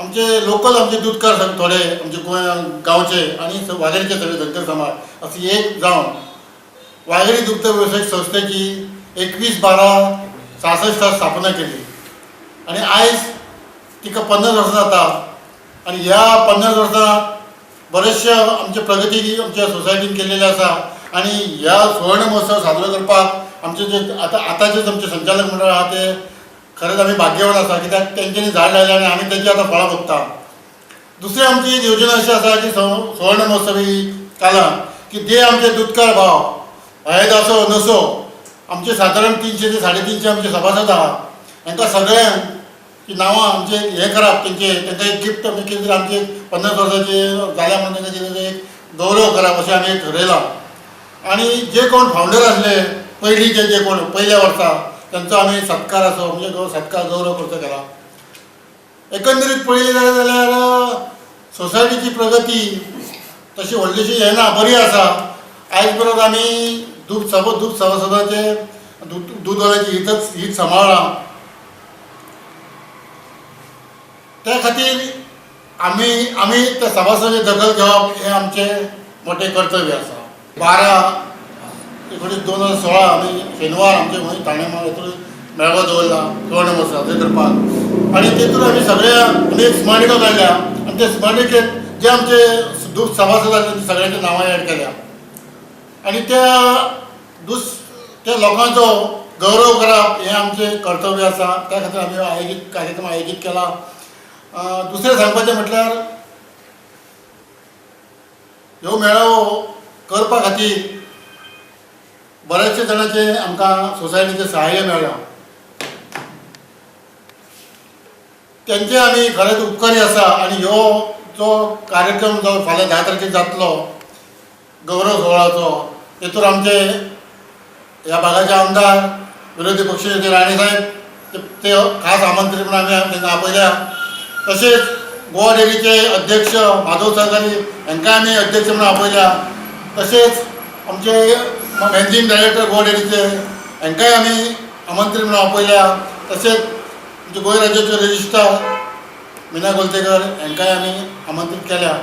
आमचे लोकल आमचे दूधकार थोडे आमचे गांवचे आणि वाघेरीचे सगळे धनगर समाज अशी एक जावन वाघेरी दुग्ध व्यवसायिक संस्थेची 21/12/66 स्थापना केली आणि आयज तिका 50 वर्सां जाता आणि ह्या 50 वर्सां बरेचशे आमचे प्रगती आमच्या सोसायटीन केलेली आसा आणि ह्या सुवर्ण महोत्सव साजरो करपाक आमचे जे आतांचे आमचे संचालक मंडळ आहा ते खरेंच आमी भाग्यवान आसा कित्याक तेंच्यांनी झाड लायलें आनी आमी तेजी आतां फळां भोगता. दुसरी आमची एक योजना अशी आसा की सुवर्ण महोत्सव ही कालां की जे आमचे दूधकार भाव हयद असो नसो आमचे सादारण 300 ते 350 आमचे सभासद आहा हांकां सगळ्यांक की नांवां आमचे हें करप तांकां एक गिफ्ट आमी कितें तरी आमचे 50 वर्सांचे जाल्या म्हणून तांकां कितें तरी एक गौरव करप अशें आमी ठरयलां. आणि जे कोण फावंडर आसले पयलींचे जे कोण पयल्या वर्सा त्यांचो आमी सत्कार असो म्हणजे सत्कार गौरव करचो केला. एकंदरीत पळयलें जाल्यार सोसायटीची प्रगती तशी व्हडलीशी हें ना बरी आसा. आयज परत आमी दूद सभासदाचे दूदवाल्याची हीत सांबाळ्ळा त्या खातीर आमी त्या सभासदाची दखल घेवप हें आमचें मोठें कर्तव्य आसा. 12/19/2016 आमी शेनवार आमचे गोंय ठाणे हातूंत मेळावो दवरला सुवर्ण महोत्सव साजरे करपाक आणि तेतून आमी सगळ्या आमी एक स्मरणिका काडल्या आनी ते स्मरणिकेत जे आमचे दूद सभासद आसा ते सगळ्यांची नांवां एड केल्या आणि त्या लोकांचो गौरव करप हें आमचें कर्तव्य आसा. त्या खातीर आमी कार्यक्रम आयोजीत केला. दुसरें सांगपाचें म्हटल्यार ह्यो मेळावो करपा खातीर बरेचशे जाणांचे आमकां सोसायटीचें सहाय्य मेळ्ळां. तेंचे आमी खरेंच उपकारी आसा आणि ह्यो जो कार्यक्रम जो फाल्यां 10 तारखेक जातलो गौरव सोहळाचो तेतूर आमचे ह्या भागाचे आमदार विरोधी पक्षनेते राणे साहेब ते खास आमंत्रीत म्हणून आमी तांकां आपयल्या. तशेंच गोवा डेअरीचे अध्यक्ष माधव सहकारी हांकां आमी अध्यक्ष म्हणून आपयल्या. तशेंच आमचे मॅनेजिंग डायरेक्टर गोवा डेअरीचे हांकांय आमी आमंत्रीत म्हणून आपयल्या. तशेंच आमचे गोंय राज्याचे रजिस्ट्रार मिना गोलतेकर हांकांय आमी आमंत्रीत केल्या.